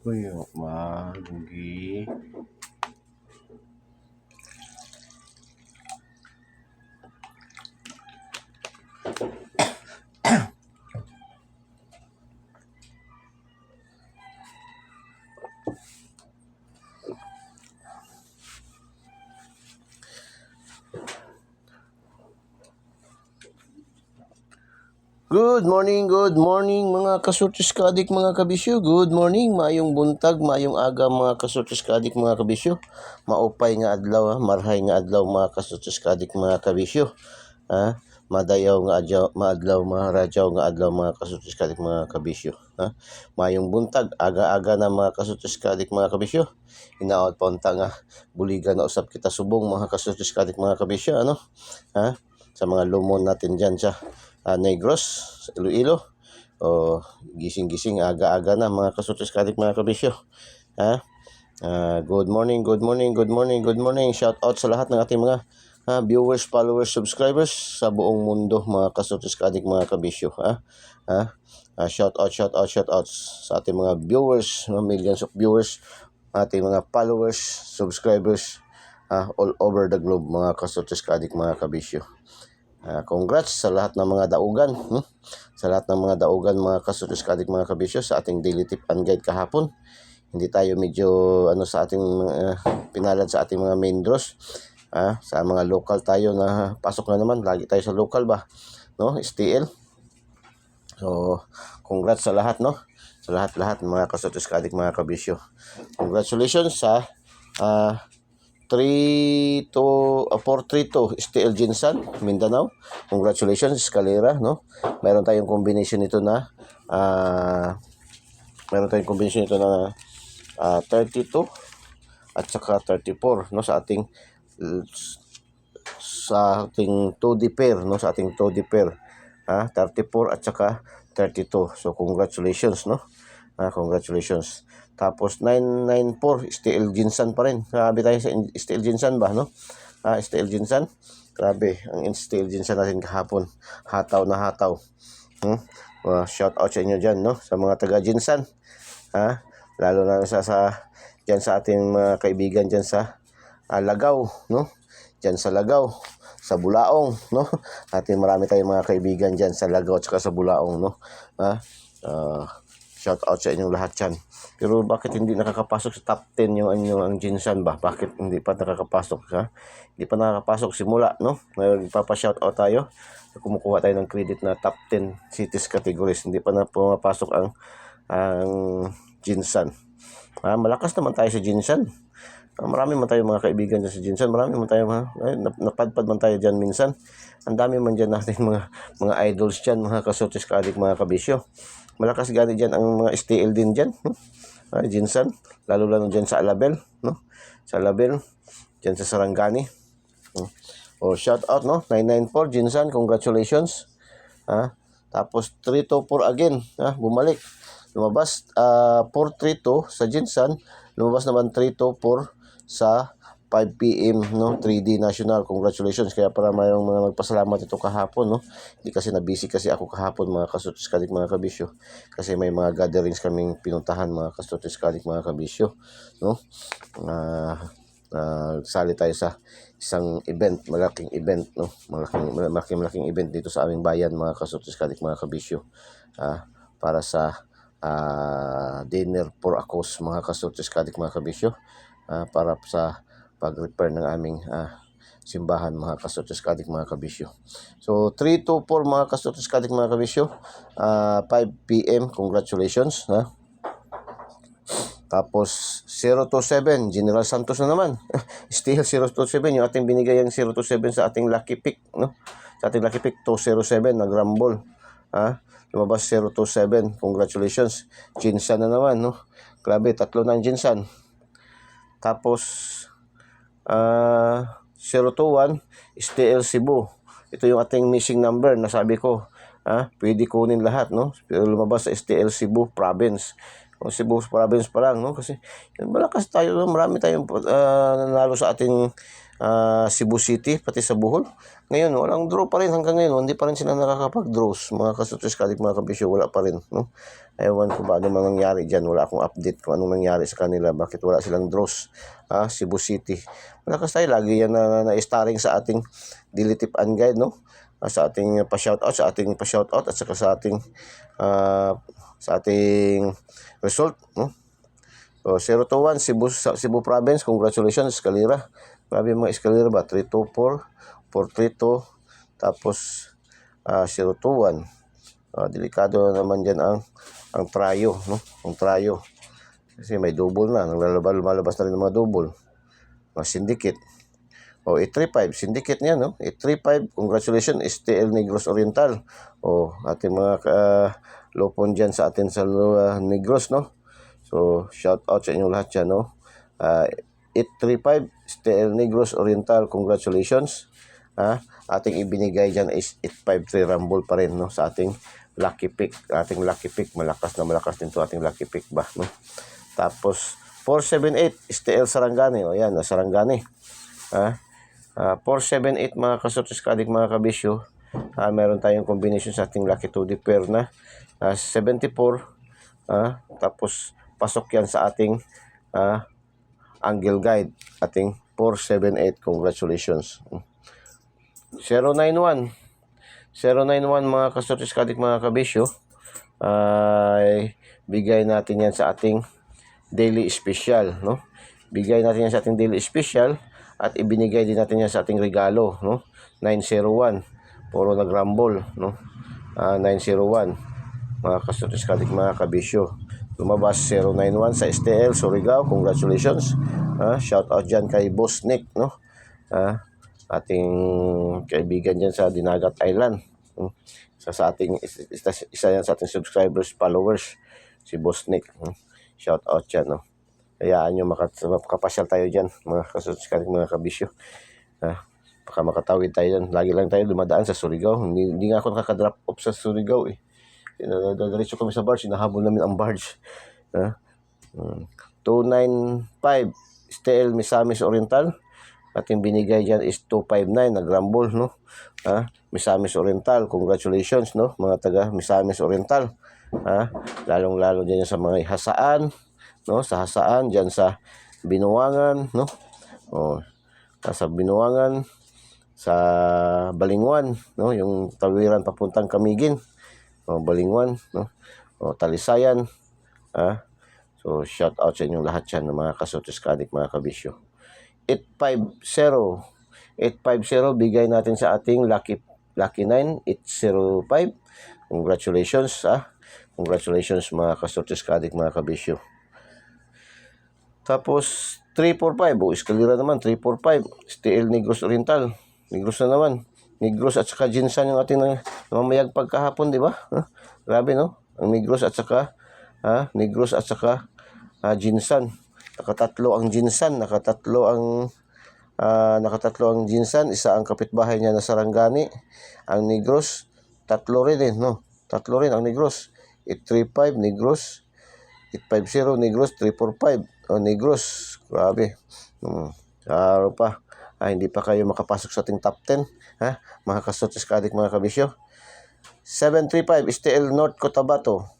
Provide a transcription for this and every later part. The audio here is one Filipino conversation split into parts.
Kuya, manggi. Good morning mga kasurtis kadik mga kabisyo. Good morning, mayong buntag, mayong aga mga kasurtis kadik mga kabisyo. Maupay nga adlaw, marhay nga adlaw mga kasurtis kadik mga kabisyo. Madayaw nga adlaw, maadlaw mga radyaw nga adlaw mga kasurtis kadik mga kabisyo. Mayong buntag, aga-aga na mga kasurtis kadik mga kabisyo. Inaot pa unta nga buligan na usap kita subong mga kasurtis kadik mga kabisyo, ano? Sa mga lumon natin diyan sa Negros, sa Iloilo. Gising-gising, aga-aga na mga kasurtis kadik mga kabisyo. Good morning. Shout out sa lahat ng ating mga viewers, followers, subscribers sa buong mundo mga kasurtis kadik mga kabisyo. Shout out sa ating mga viewers, millions of viewers, ating mga followers, subscribers all over the globe mga kasurtis kadik mga kabisyo. Congrats sa lahat ng mga daugan, sa lahat ng mga daugan mga kasurtis kadik mga kabisyo sa ating daily tip and guide kahapon. Hindi tayo medyo sa ating pinalad sa ating mga main draws. Sa mga local tayo na pasok na naman, lagi tayo sa local ba, no? STL. So congrats sa lahat, no? Sa lahat mga kasurtis kadik mga kabisyo. Congratulations sa 4-3-2 STL Jinsan Mindanao. Congratulations Escalera, no? Mayroon tayong combination nito na 32 at saka 34, no, sa ating 2D pair, no, sa ating 2D pair. 34 at saka 32. So congratulations, no? Congratulations. Tapos 994 STL Jinsan pa rin. Grabe tayo sa STL Jinsan ba, no? STL Jinsan. Grabe ang STL Jinsan natin kahapon. Hataw na hataw. Shout out sa inyo diyan, no? Sa mga taga Jinsan. Lalo na sa diyan sa ating mga kaibigan diyan sa Lagaw, no? Diyan sa Lagaw, sa Bulaong, no? Marami tayong mga kaibigan diyan sa Lagaw at saka sa Bulaong, no? Shout out sa inyong lahat dyan. Pero bakit hindi nakakapasok sa top 10 ang Jinsan ba? Bakit hindi pa nakakapasok? Hindi pa nakakapasok simula, no? Ngayon ipapa-shout out tayo. Kumukuha tayo ng credit na top 10 cities categories. Hindi pa na pumapasok ang Jinsan. Malakas naman tayo sa Jinsan. Marami man tayong mga kaibigan dyan sa Jinsan. Marami man tayo napadpad man tayo dyan minsan. Ang dami man dyan natin mga idols dyan, mga kasurtis kadik, mga kabisyo. Malakas gani dyan ang mga STL din dyan, Jinsan. Lalo dyan sa Alabel, no? Sa Alabel, dyan sa Sarangani. Shout out, no? 994 Jinsan, congratulations. Tapos 324 again, bumalik. Lumabas 432 sa Jinsan, lumabas naman 324 sa 5 PM, no? 3D National. Congratulations. Kaya para mayroong mga magpasalamat ito kahapon, no? Hindi kasi na-busy kasi ako kahapon mga kasurtis kadik mga kabisyo. Kasi may mga gatherings kaming pinuntahan mga kasurtis kadik mga kabisyo, no? Sali tayo sa isang event, malaking event, no? Malaking event dito sa aming bayan mga kasurtis kadik mga kabisyo. Para sa dinner for a cause mga kasurtis kadik mga kabisyo. Para sa pag-repair ng aming simbahan mga kasurtis kadik mga kabisyo. So 324 mga kasurtis kadik mga kabisyo, 5 PM, congratulations, Tapos 027 General Santos na naman. Still 027 yung ating binigay ang 027 sa ating lucky pick, no? Sa ating lucky pick 207 nag-rumble. Lumabas 027. Congratulations. Jinsan na naman, no? Grabe, 3 na ang Jinsan. Tapos 021 STL Cebu. Ito yung ating missing number na sabi ko, pwede kunin lahat, no? Pero lumabas sa STL Cebu Province. O Cebu Province pa lang, no? Kasi malakas tayo, no? Marami tayong nanalo sa ating Cebu City, pati sa Bohol. Ngayon, walang draw pa rin hanggang ngayon. Hindi pa rin sila nakakapag-draws. Mga kasutis kadik, mga kabisyo, wala pa rin. No? Ewan ko ba ano mangyayari dyan. Wala akong update kung anong nangyari sa kanila. Bakit wala silang draws? Cebu City. Malakas tayo. Lagi yan na-starring sa ating Daily Tip and Guide. No? Sa ating pa-shoutout, at saka sa ating result. No? So, 0-1, Cebu Province. Congratulations, Escalera. Grabe mga Escalera ba? 3-2-4, 4-3-2, tapos 0-2-1. Delikado naman dyan ang Trayo, no? Ang Trayo. Kasi may double na. Lumalabas na rin ng mga double. Mga syndicate. 8-3-5. Syndicate niya, no? 8-3-5. Congratulations, STL Negros Oriental. Ating mga lopon dyan sa atin sa Negros, no? So, shout out sa inyo lahat dyan, no? 835 STL Negros Oriental, congratulations. Ating ibinigay dyan is 853 Rumble pa rin, no? Sa ating lucky pick. Ating lucky pick, malakas din to ating lucky pick ba, no? Tapos 478 STL Sarangani. Yan, Sarangani. 478 mga kasutis kadik, mga kabisyo. Meron tayong combination sa ating lucky 2D pair na 74. Tapos pasok yan sa ating angle guide, ating 478. Congratulations. 091 mga kasutis kadik, mga kabisyo, ay bigay natin yan sa ating daily special, no? Bigay natin yan sa ating daily special at ibinigay din natin yan sa ating regalo, no? 901, puro nag-rumble, no? 901 mga kasutis kadik, mga kabisyo. Lumabas 091 sa STL Surigao. Congratulations. Shout out dyan kay Boss Nick, no? Ating kaibigan dyan sa Dinagat Island. Sa ating isa yan sa ating subscribers, followers, si Boss Nick. Shout out dyan, no? Hayaan nyo makapasyal tayo dyan, mga kasuskaling, mga kabisyo. Baka makatawid tayo dyan. Lagi lang tayo dumadaan sa Surigao. Hindi nga ako nakaka-drop off sa Surigao, eh. Diretso kami sa barge, hinahabol namin ang barge. 295 STL Misamis Oriental. Ating binigay dyan is 259, nag-rumble, no? Misamis Oriental, congratulations, no? Mga taga Misamis Oriental. Lalong-lalo dyan sa mga hasaan, no? Sa hasaan, dyan sa Binuangan, no? Sa Binuangan, sa Balingwan, no? Yung tawiran papuntang Camiguin. Balingwan, no? Talisayan. So, shout out sa inyong lahat yan, mga kasutis kadik, mga kabisyo. 850 bigay natin sa ating lucky 9, 805. Congratulations, Congratulations, mga kasutis kadik, mga kabisyo. Tapos 345, Escalera naman, 345 STL Negros Oriental. Negros na naman. Negros at saka Jinsan yung ating mamayag pagkahapon, di ba? Grabe, no? Ang Negros at saka Jinsan. Nakatatlo ang Jinsan, nakatatlo ang Jinsan, isa ang kapitbahay niya na Sarangani. Ang Negros, tatlo rin, no? Tatlo rin ang Negros. 835 Negros, 850 Negros, 345 Negros. Grabe. Araw pa. Hindi pa kayo makapasok sa ating top 10, mga kasutis kadik, mga kabisyo. 735 STL North Cotabato.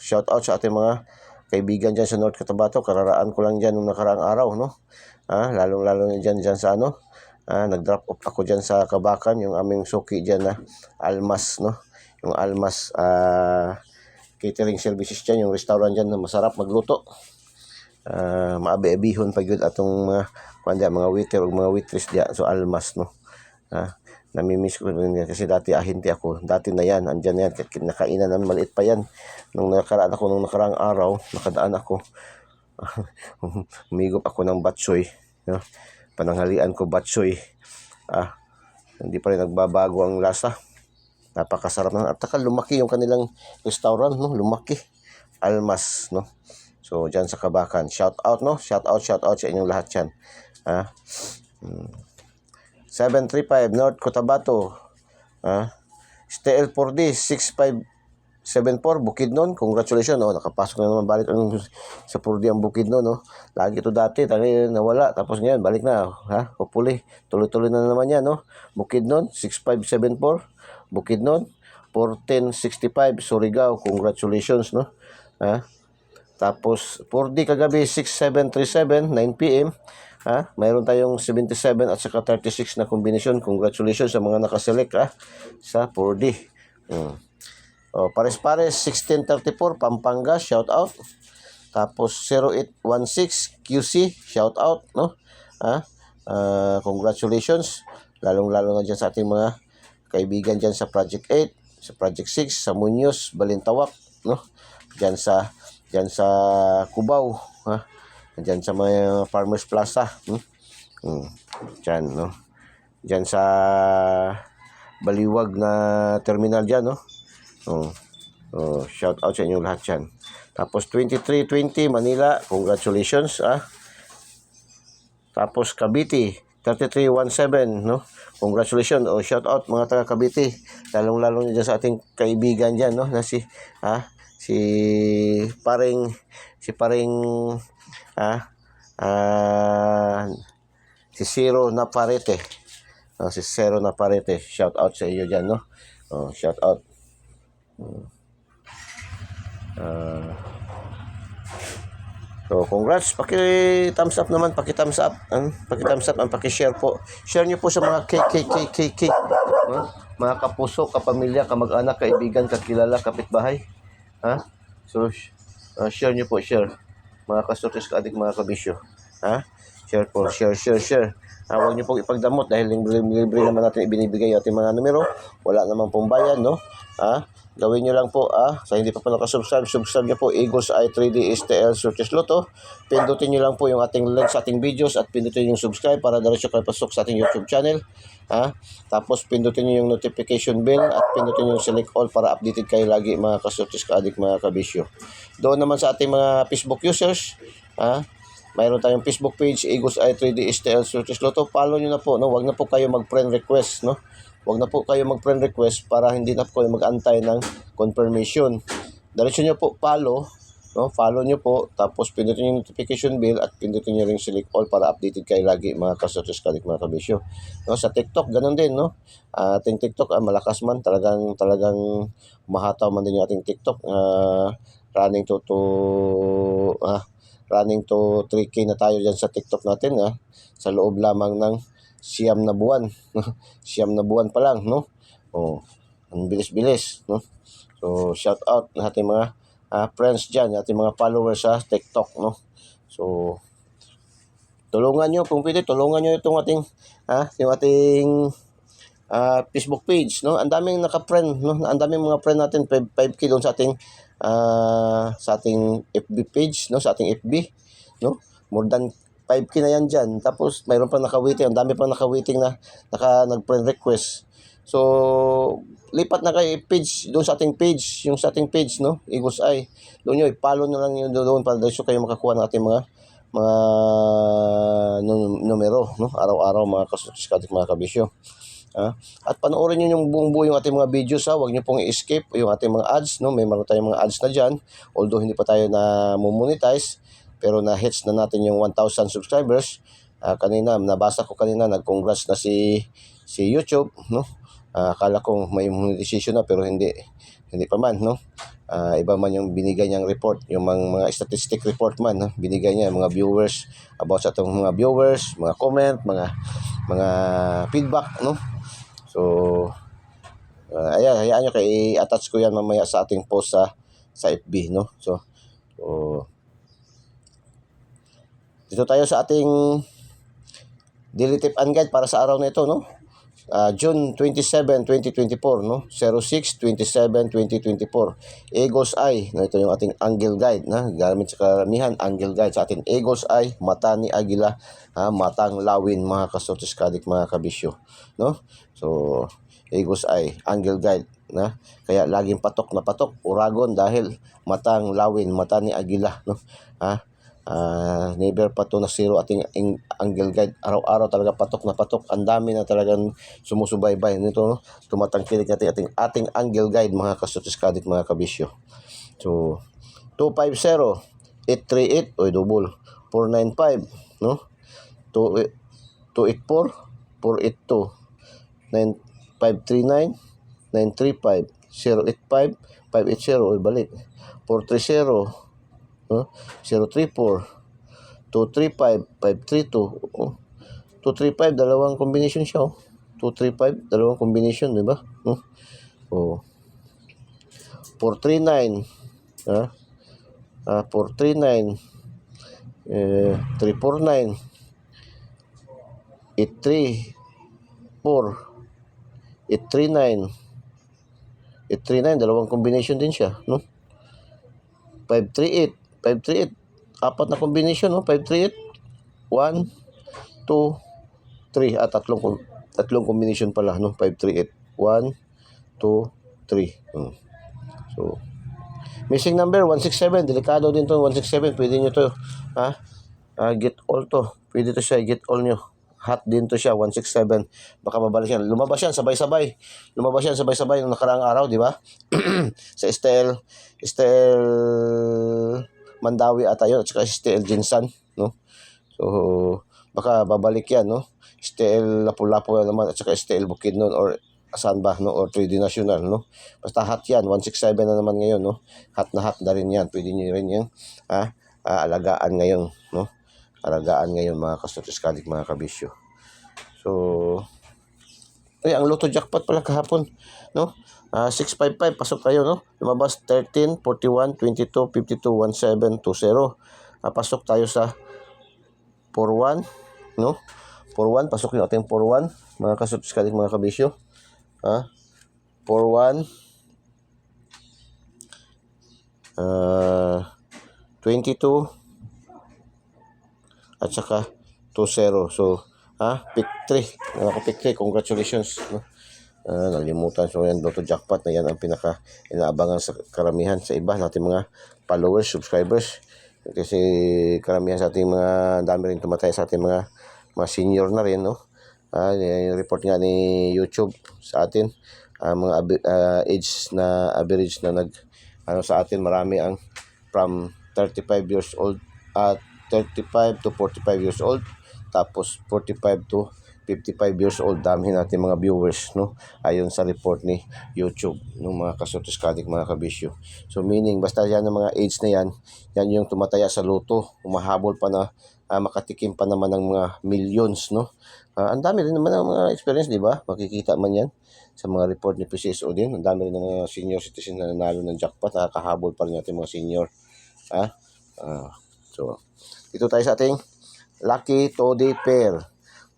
Shout out sa ating mga kaibigan dyan sa North Cotabato. Kararaan ko lang dyan nung nakaraang araw, no? Lalong-lalo dyan sa nag-drop off ako dyan sa Kabakan, yung aming suki dyan na Almas, no? Yung Almas catering services dyan, yung restaurant dyan na masarap magluto. Maabi-abihon pa yun atong mga waiter o mga waitress dyan. So, Almas, no? Namimiss ko rin yan kasi dati ahinti ako. Dati na yan, andyan na yan. Nakainan namin, maliit pa yan. Nung nakaraang araw, nakadaan ako. Umigop ako ng batsoy. No? Pananghalian ko batsoy. Hindi pa rin nagbabago ang lasa. Napakasarap na. At saka lumaki yung kanilang restaurant, no? Lumaki. Almas, no? So, dyan sa Kabakan. Shout out, no? Shout out sa inyong lahat yan. 735 North Cotabato. STL 4D 657 674 Bukidnon. Congratulations. Oh, nakapasok na naman balik sa 4D ang Bukidnon, no. Lagi ito dati, nawala. Tapos ngayon, balik na. Ha? Hopefully, tuloy-tuloy na naman yan, no. Bukidnon, 6574 Bukidnon. 1465 Surigao. Congratulations, no. Ha? Tapos 4D kagabi 6737 9 PM. Ha? Mayroon tayong 77 at saka 36 na kombinasyon. Congratulations sa mga nakaselect sa 4D. Pares-pares 1634 Pampanga, shout out. Tapos 0816 QC, shout out, no? Congratulations. Lalong-lalo na dyan sa ating mga kaibigan dyan sa Project 8, sa Project 6, sa Muñoz, Balintawak, no? Dyan sa Cubao, ha? Dyan sa mga Farmers Plaza, dyan, no? Dyan sa Baliwag na terminal dyan, no? Shout out sa inyo lahat dyan. Tapos 2320 Manila, congratulations, Tapos Cavite 3317, no? Congratulations, shout out mga taga Cavite, lalong-lalo dyan sa ating kaibigan dyan, no? Na si paring si Zero Naparete. Si Zero Naparete, shout out sa iyo dyan, no? Shout out. So, congrats. Paki-thumbs up naman, paki-thumbs up, paki-share po. Share niyo po sa mga mga kapuso, kapamilya, kamag-anak, kaibigan, kakilala, kapitbahay. So, share niyo po, share. Mga kasortes, kaadik, mga kabisyo. Share po, share. Huwag niyo pong ipagdamot dahil libre naman natin ibinibigay yung ating mga numero. Wala namang pong bayad, no? Gawin nyo lang po, sa hindi pa nakasubscribe, subscribe nyo po, Eagles Eye 3D STL Sortes Lotto. Pindutin nyo lang po yung ating link sa ating videos at pindutin yung subscribe para diretso kayo pasok sa ating YouTube channel. Tapos pindutin nyo yung notification bell at pindutin yung select all para updated kayo lagi mga kasortes, kaadik, mga kabisyo. Doon naman sa ating mga Facebook users, mayroon tayong Facebook page, Eagles Eye 3D STL Sortes Lotto. Follow nyo na po, no? Huwag na po kayo mag-friend request, no? Huwag na po kayo mag-friend request para hindi na po kayo mag-antay ng confirmation. Diretso nyo po follow, no? Follow nyo po, tapos pindutin yung notification bell at pindutin nyo ring select all para updated kayo lagi mga kasortes, kaadik, mga kabisyo. No? Sa TikTok, ganun din, no? Ating TikTok, malakas man, talagang mahataw man din yung ating TikTok. Running to 3K na tayo dyan sa TikTok natin, sa loob lamang ng siyam na buwan. Siyam na buwan pa lang, no? Ang bilis-bilis, no? So, shout out ng ating mga friends dyan, ating mga followers sa TikTok, no? So, tulungan nyo, kung pwede, tulungan nyo itong ating Facebook page, no? Ang daming naka-friend, no? Ang daming mga friend natin, 5K doon sa ating FB page, no? Sa ating FB, no? More than 5K na yan dyan. Tapos, mayroon pa naka-waiting. Ang dami pa naka-waiting na nag-friend request. So, lipat na kay page, doon sa ating page, yung sa ating page, no? Eagles Eye. Doon nyo, i-follow na lang yun doon para dahil kayo makakuha ng ating mga numero, no? Araw-araw, mga kasortes, kaadik, mga kabisyo. At panoorin nyo yung buong-buo yung ating mga videos, Huwag nyo pong i-escape yung ating mga ads, no? May meron tayong mga ads na dyan. Although, hindi pa tayo na monetize, pero na-hits na natin yung 1,000 subscribers. Kanina, nabasa ko kanina, nag-congrats na si YouTube, no? Akala ko may monetization na, pero hindi pa man, no? Iba man yung binigay niyang report, yung mga statistic report man, no? Binigay niya mga viewers, about sa itong mga viewers, mga comment, mga feedback, no? So, hayaan nyo i-attach ko yan mamaya sa ating post sa FB, no? So, dito tayo sa ating daily tip and guide para sa araw na ito, no? June 27, 2024, no? 06/27/2024. Eagles Eye, no? Ito yung ating angle guide, gamit sa karamihan, angle guide sa ating Eagles Eye, mata ni Agila, matang lawin, mga kasortes, kaadik, mga kabisyo, no? So, Eagles Eye, angle guide, kaya laging patok na patok, uragon dahil matang lawin, mata ni Agila, no? Never pa to na zero ating angle guide. Araw-araw talaga patok na patok. Ang dami na talagang sumusubaybay nito, no? Tumatangkilik natin ating angle guide, mga kasotiskadik, mga kabisyo. So 250 838 oy double 495, no? 284 482 9539 935 085 580 oy balik 430, no? 034 235 532, 235 dalawang combination siya, 235 dalawang combination, di ba? Oh 439, 439 349 834 839 839 dalawang combination din siya, no? 538 apat na combination, no? 538 1 2 3 tatlong combination pala, no? 538 1 2 3. So missing number 167, delikado din to 167. Pwede nyo to get all to, pwede to siya get all nyo. Hot din to siya 167. Baka mabalik yan, lumabas yan sabay-sabay nung nakaraang araw, di ba? Sa Estel Mandawi ata yun, at saka Estel Jinsan, no? So baka babalik yan, no? Estel Lapu-Lapu naman, at saka Estel Bukidnon, or saan ba, no? Or 3D National, no? Basta hot yan, 167 na naman ngayon, no? Hot na rin yan. Pwede nyo rin yan alagaan ngayon, no? Alagaan ngayon, mga kasotiskadik, mga kabisyo. So ang Lotto jackpot pala kahapon, no? 655, pasok tayo, no? Lumabas 13, 41, 22, 52, 17, 20. Pasok tayo sa 41, no? 41, pasok yung ating 41, mga kasotiskadik, mga kabisyo. 41, 22, at saka 20. So pick 3, pick 3, congratulations, no? Nalimutan. So yan, Lotto jackpot na yan ang pinaka inaabangan sa karamihan, sa iba natin mga followers, subscribers, kasi karamihan sa ating mga dami rin tumatay sa ating mga senior na rin, no? Yung report nga ni YouTube sa atin, mga age na average na sa atin, marami ang from 35 years old, 35 to 45 years old, tapos 45 to 55 years old. Dami natin mga viewers, no? Ayon sa report ni YouTube, ng mga kasotiskadik, mga kabisyo. So meaning, basta yan ng mga age na yan yung tumataya sa Lotto, umahabol pa na makatikim pa naman ng mga millions, no? Ang dami rin naman ng mga experience, di ba? Makikita man yan sa mga report ni PCSO din. Ang dami rin ng mga senior citizen na nanalo ng jackpot, nakakahabol pa rin natin mga senior. So dito tayo sa ating Lucky Toddy Pair.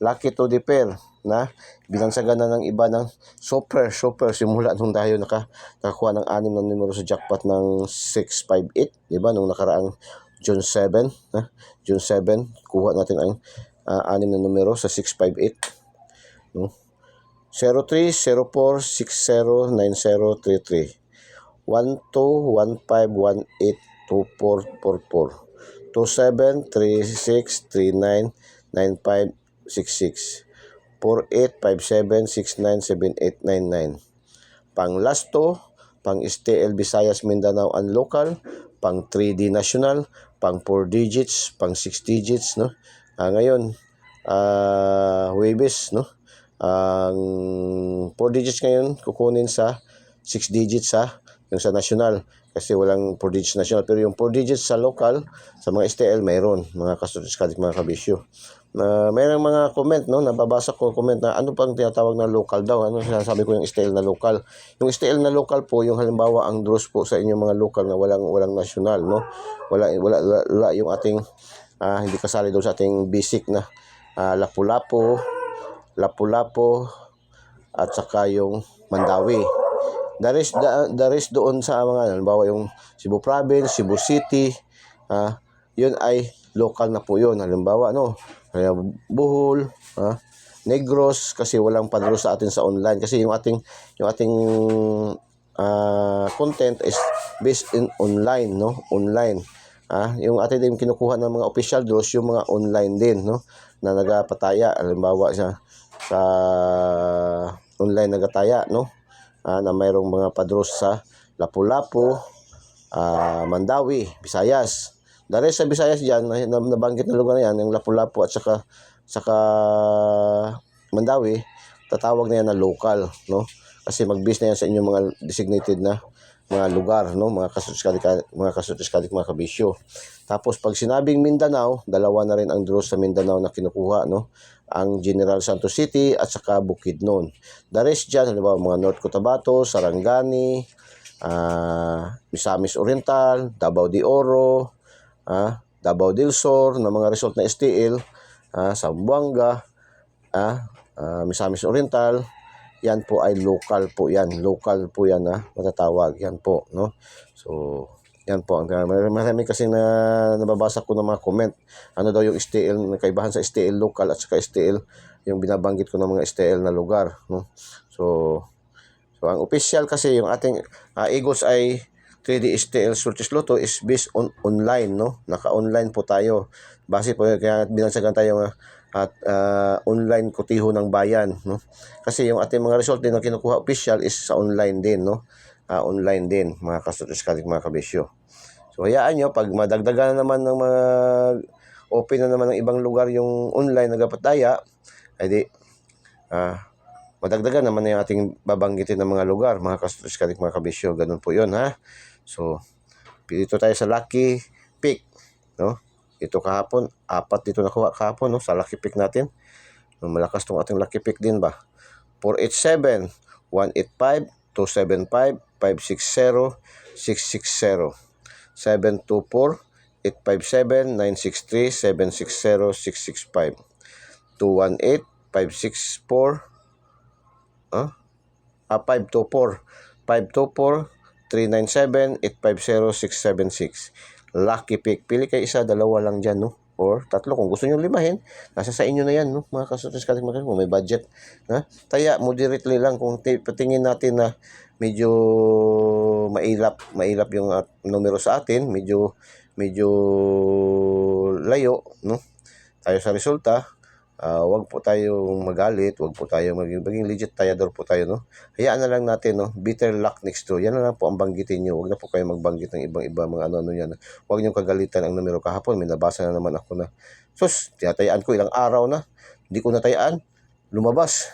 Lucky Toddy Pair na binansagan na ng iba ng super simula nung tayo nakakuha ng 6 na numero sa jackpot ng 658, di ba? Nung nakaraang June 7, June 7, kuha natin ang 6 na numero sa 658, no? 03, 04, 60, 90, 33, 12, 15, 18, 24, 44, 27, 36, 39, 95, 66, 48, 57, 69, 78, 99. Pang Lasto, pang STL Visayas Mindanao and Local, pang 3D National, pang 4 digits, pang 6 digits, no? Ngayon, Huwebes, no? Ang 4 digits ngayon kukunin sa 6 digits yung sa national, kasi walang 4 digits national, pero yung 4 digits sa local, sa mga STL mayroon, mga kasotiskadik, mga kabisyo. Mayroong mga comment, no? Nababasa ko comment na ano pang tinatawag na local daw. Ano sinasabi ko yung STL na local? Yung STL na local po, yung halimbawa ang draws po sa inyong mga local na walang national, no? Wala yung ating hindi kasali doon sa ating basic na Lapu-Lapu, at saka yung Mandawi. The rest doon sa mga, halimbawa yung Cebu Province, Cebu City, yun ay local na po yun. Halimbawa, Bohol, Negros, kasi walang padro sa atin sa online, kasi yung ating content is based in online, no? Online. Yung atin din kinukuha ng mga official draws, yung mga online din, no, na nagapataya. Halimbawa sa online nagataya, no, na mayroong mga padros sa Lapu-Lapu, Mandawi, Visayas. Dahil sa Visayas diyan, nabanggit na lugar na yan, yung Lapu-Lapu at saka Mandawi, tatawag na yan na local, no? Kasi mag-base na yan sa inyong mga designated na mga lugar, no, mga kasutis-kalik, mga kabisyo. Tapos pag sinabing Mindanao, dalawa na rin ang draws sa Mindanao na kinukuha, no, ang General Santos City at saka Bukidnon. The rest dyan, halimbawa mga North Cotabato, Sarangani, Misamis Oriental, Davao de Oro, Davao del Sur na mga resort na STL, Zamboanga, Misamis Oriental. Yan po ay local po yan. Local po yan na matatawag. Yan po, no? So, yan po. Marami kasi nababasa ko ng mga comment. Ano daw yung STL, kaibahan sa STL local at saka STL, yung binabanggit ko ng mga STL na lugar, no? So ang official kasi yung ating Eagles ay 3D STL Sorties Lotto is based on online, no? Naka-online po tayo. Base po, kaya binansagan tayo at online kotiho ng bayan, no? Kasi yung ating mga result din na kinukuha official is sa online din, no? Online din, mga kasutis-kalik, mga kabisyo. So hayaan nyo, pag madagdagan na naman ng mga open na naman ng ibang lugar yung online nagapataya, ay di madagdagan naman na yung ating babanggitin ng mga lugar, mga kasutis-kalik, mga kabisyo. Ganun po yun, ha? So dito tayo sa Lucky Pick, no? Ito kahapon, 4 dito nakuha kahapon, no, sa Lucky Pick natin. Malakas tong ating Lucky Pick din ba. 487, 185, 275, 560, 660, 724, 857, 963, 760, 665, 218, 564, 524, 524, 397, 850, 676. Lucky Pick. Pili kayo isa, dalawa lang dyan, no? Or tatlo. Kung gusto nyo limahin, nasa sa inyo na yan, no? Mga kasutis-kalik, kung may budget. Kaya moderately lang. Kung patingin natin na medyo mailap yung numero sa atin, medyo layo, no? Tayo sa resulta, wag po tayong magalit, wag po tayong maging legit tayador po tayo, no? Hayaan na lang natin, no? Bitter luck next to. Yan na lang po ang banggitin nyo. Wag na po kayo magbanggit ng ibang mga ano yan. Wag nyo kagalitan ang numero kahapon. May nabasa na naman ako na, sus, tinatayaan ko ilang araw na. Hindi ko natayaan. Lumabas.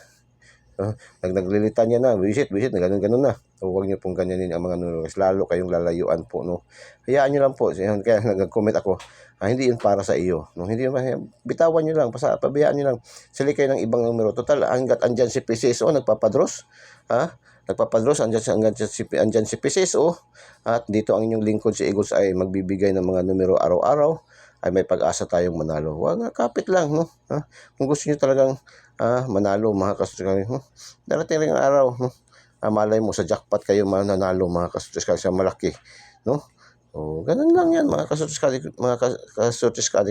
Naglilitan niya na. Visit, na ganun na. So, wag nyo pong ganyanin ang mga numero. Lalo kayong lalayuan po, no? Hayaan nyo lang po. Kaya nag-comment ako, hindi yun para sa iyo, no? Hindi yun, bitawan nyo lang, pabayaan nyo lang, sili kayo ng ibang numero. Total, hanggat andyan si PCSO nagpapadros, nagpapadros, andyan si PCSO, at dito ang inyong lingkod si Eagles ay magbibigay ng mga numero araw-araw, ay may pag-asa tayong manalo. Wag kapit lang, no? Kung gusto nyo talagang manalo, mga kasutis, darating rin ang araw, no? Malay mo sa jackpot kayo mananalo, mga kasutis, sa malaki, no? Ganun lang yan, mga kasutis-kalik,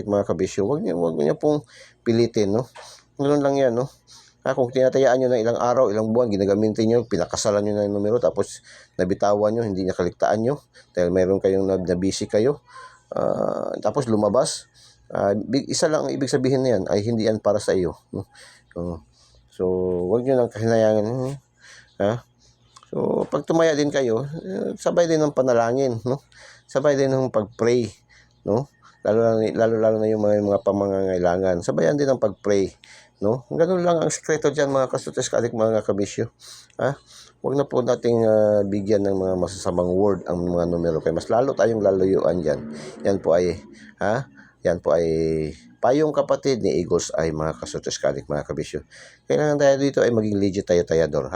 mga kabisyo. Huwag niyo pong pilitin, no? Ganun lang yan, no? Kung tinatayaan nyo ng ilang araw, ilang buwan, ginagamitin nyo, pinakasalan nyo na yung numero, tapos nabitawan nyo, hindi niya kaligtaan nyo, dahil mayroon kayong nabisi kayo, tapos lumabas, isa lang ang ibig sabihin na yan, ay hindi yan para sa iyo, no? So huwag nyo lang kahinayangan, So, pag tumaya din kayo, sabay din ng panalangin, no? Sabay din ng pag-pray, no? Lalo na yung mga pamangangailangan. Sabayan din ng pag-pray, no? Ganun lang ang sekreto diyan, mga kasutis-kalik, mga kabisyo. Huwag na po nating bigyan ng mga masasamang word ang mga numero, kaya mas lalo tayong lalayuan diyan. Yan po ay payong kapatid ni Eagles ay, mga kasutis-kalik, mga kabisyo. Kailangan tayo dito ay maging legit tayo tayador,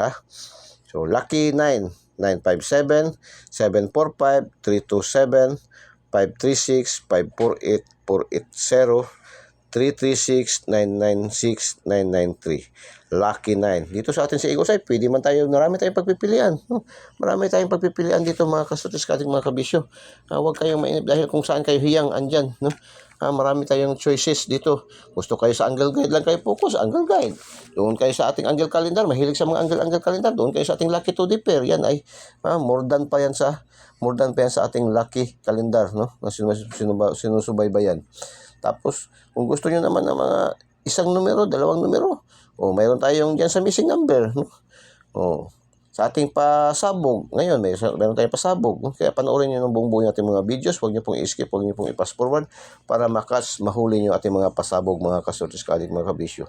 So, Lucky 9, 957, 745, 327, 536, 548, 480, 336, 996, 993. Lucky 9. Dito sa atin sa Eagles ay pwede man tayo, marami tayong pagpipilian, no? Marami tayong pagpipilian dito, mga kasutis-kalik, mga kabisyo. Huwag kayong mainip dahil kung saan kayo hiyang andyan, no? Marami tayong choices dito. Gusto kayo sa angle guide lang kayo focus, angle guide. Doon kayo sa ating angle calendar, mahilig sa mga angle calendar. Doon kayo sa ating lucky 2D pair. Yan ay more than pa yan sa ating lucky calendar, no? Na sinusubaybayan. Tapos, kung gusto niyo naman ng mga isang numero, dalawang numero, mayroon tayong diyan sa missing number, no? Sa ating pasabog, ngayon meron tayong pasabog, no? Kaya panoorin niyo ng buong ating mga videos, huwag niyo pong i-skip, huwag niyo pong i-pass forward para mahuli niyo ating mga pasabog, mga kasortis kadik, mga kabisyo.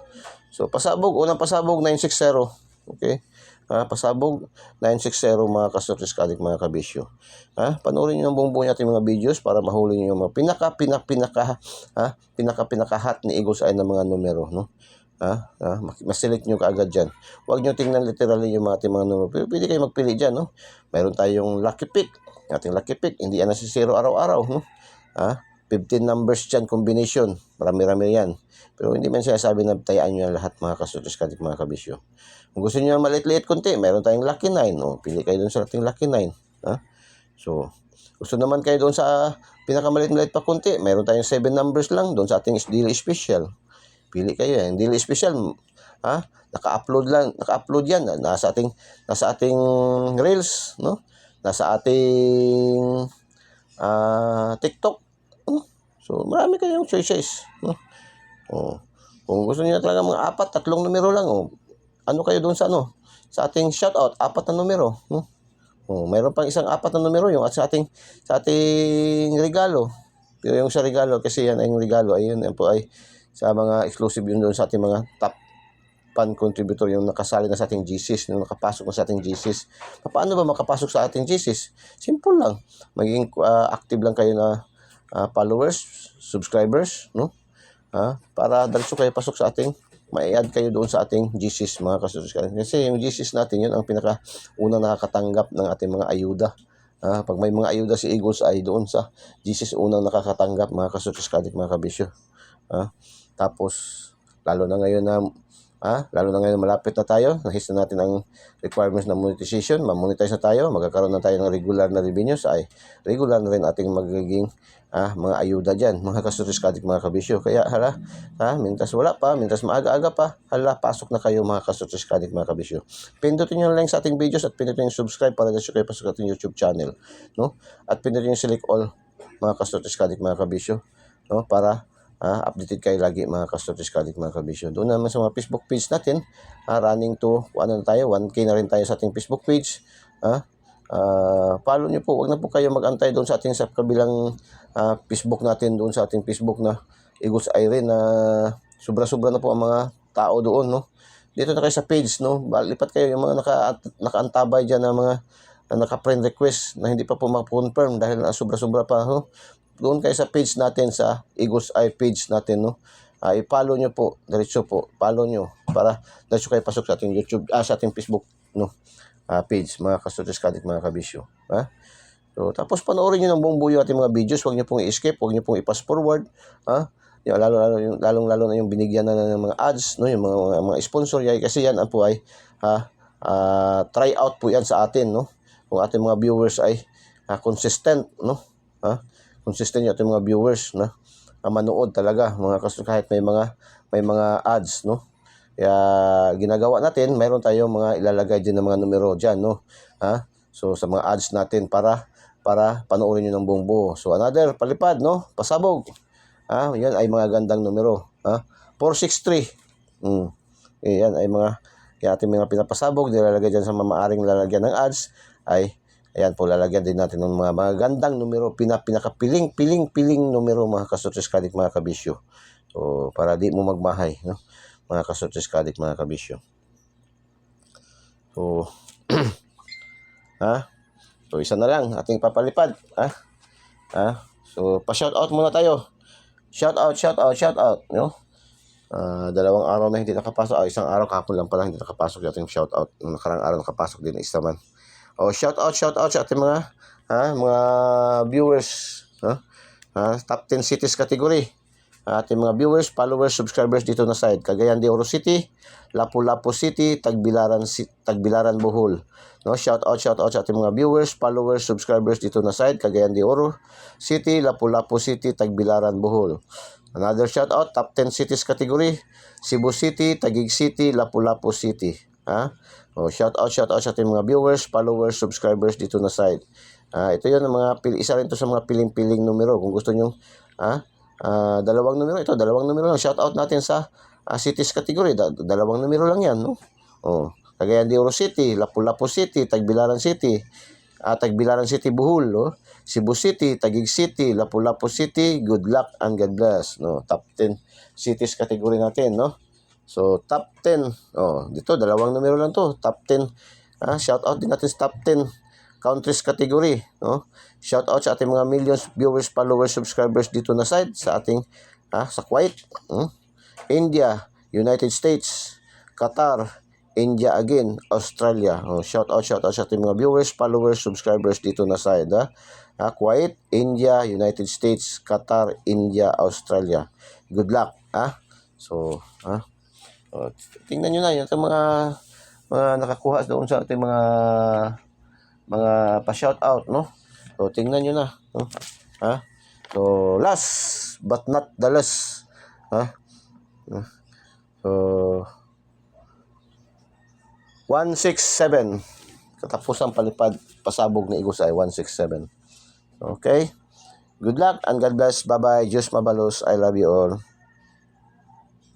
So, pasabog, unang pasabog 960, okay? Pasabog 960, mga kasortis kadik, mga kabisyo. Panoorin niyo ng buong ating mga videos para mahuli niyo yung mga pinaka-hot ni Eagles Eye ng mga numero, no? Maselect nyo kaagad dyan. Huwag nyo tingnan literally yung mga numero. Pwede kayo magpili dyan, no? Mayroon tayong lucky pick. Ating lucky pick, hindi yan nasisiro araw-araw, no? 15 numbers dyan, combination. Marami-rami yan. Pero hindi man sinasabi na tayaan nyo lahat, mga kasotos kadik, mga kabisyo. Kung gusto nyo maliit-liit konti, mayroon tayong lucky 9, no? Pili kayo dun sa ating lucky 9. So, gusto naman kayo doon sa pinakamaliit-liit pa konti, mayroon tayong 7 numbers lang doon sa ating daily special. Pili kayo yan. Daily special, naka-upload yan. Nasa ating reels, no? Nasa ating TikTok. So, marami kayong choices, no? Kung gusto niyo talaga mga 4, 3 numero lang, ano kayo doon sa sa ating shoutout, 4 na numero, no? Mayroon pang isang 4 na numero yung sa ating regalo. Pero yung sa regalo, kasi yan ay yung regalo, ayun po ay sa mga exclusive yun doon sa ating mga top fan contributor, yung nakasali na sa ating GCs, yung nakapasok na sa ating GCs. Paano ba makapasok sa ating GCs? Simple lang. Maging active lang kayo na followers, subscribers, no? Para diretso kayo pasok sa ating, mai-add kayo doon sa ating GCs, mga kasusubscribers. Kasi yung GCs natin, yun ang pinaka-unang nakakatanggap ng ating mga ayuda. Pag may mga ayuda si Eagles ay doon sa GCs unang nakakatanggap, mga kasusubscribers, mga kabisyo. Tapos, lalo na ngayon malapit na tayo, nahis na natin ang requirements ng monetization, ma-monetize na tayo, magkakaroon na tayo ng regular na revenues, ay regular na rin ating magiging mga ayuda dyan, mga kasotis kadik, mga kabisyo. Kaya mintas wala pa, mintas maaga-aga pa, pasok na kayo, mga kasotis kadik, mga kabisyo. Pindutin nyo lang sa ating videos at pindutin nyo subscribe para dito kayo pasok sa ating YouTube channel, no? At pindutin nyo select all, mga kasotis kadik, mga kabisyo, no? Para updated kayo lagi, mga kasotis kadik, mga kabisyo. Doon naman sa mga Facebook page natin, running to, 1K na rin tayo sa ating Facebook page. Follow nyo po, wag na po kayo mag-antay doon sa ating sa kabilang Facebook natin, doon sa ating Facebook na Eagles Eye rin, na sobra-sobra na po ang mga tao doon, no? Dito na kayo sa page, no? Lipat kayo yung mga nakaantabay dyan na mga naka-friend request na hindi pa po ma-confirm dahil sobra-sobra pa, no? Doon kayo sa page natin, sa Eagles Eye page natin, no? I-follow nyo po, diretso po, follow nyo para diretso kayo pasok sa ating YouTube, sa ating Facebook, no? Page, mga kasotis kadik, mga kabisyo. So, tapos panoorin nyo ng buong buo ating mga videos, huwag nyo pong i-skip, huwag nyo pong i-pass forward, lalong-lalo na yung binigyan na ng mga ads, no? Yung mga sponsor, kasi yan po ay try out po yan sa atin, no? Kung ating mga viewers ay consistent, no? Consistent yung ating mga viewers na manood talaga, mga kasotis, kahit may mga ads, no? Kaya ginagawa natin, mayroon tayong mga ilalagay din ng mga numero dyan, no? So, sa mga ads natin para panoorin nyo ng buong buo. So, another palipad, no? Pasabog. Yan ay mga gandang numero. 463. Yan ay yung ating mga pinapasabog, nilalagay dyan sa mamaaring lalagyan ng ads, ay ayan po, lalagyan din natin ng mga gandang numero, pinakapiling numero, mga kasotis kadik, mga kabisyo. So, para di mo magmahay, no? Mga kasotis kadik, mga kabisyo. So, so isa na lang ating papalipad. So, pa-shoutout muna tayo. Shoutout, no? Dalawang araw na hindi nakapasok. Isang araw, kahapon lang pala hindi nakapasok yung ating shoutout. Nung nakarang araw nakapasok din, isa man. Shoutout sa ating mga viewers, top 10 cities category. ating mga viewers, followers, subscribers dito na side. Cagayan de Oro City, Lapu-Lapu City, Tagbilaran, Bohol. No, shout out sa ating mga viewers, followers, subscribers dito na side. Cagayan de Oro City, Lapu-Lapu City, Tagbilaran, Bohol. Another shout out, top 10 cities category, Cebu City, Taguig City, Lapu-Lapu City. Ha? Oh, shout out sa ating mga viewers, followers, subscribers dito na side. Ito 'yon ang mga isa rin to sa mga piling-piling numero. Kung gusto niyo, dalawang numero ito, dalawang numero lang. Shout out natin sa cities category. Dalawang numero lang 'yan, no? Oh, Cagayan de Oro City, Lapu-Lapu City, Tagbilaran City, Tagbilaran City Bohol, no? Cebu City, Taguig City, Lapu-Lapu City. Good luck and God bless, no? Top 10 cities category natin, no? So, top 10. Oh, dito dalawang numero lang to. Top 10. Shout out din natin sa top 10 countries category, no? Shout out sa ating mga millions viewers, followers, subscribers dito na side sa ating sa Kuwait, India, United States, Qatar, India again, Australia. Shout out sa ating mga viewers, followers, subscribers dito na side, Kuwait, India, United States, Qatar, India, Australia. Good luck, So, tingnan nyo na yung mga nakakuha doon sa ating mga pa-shout out, no? So, tingnan nyo na, no? So, last but not the least, So, 167. Katapusang palipad, pasabog na igos ay 167. Okay? Good luck and God bless. Bye-bye. Diyos mabalos. I love you all.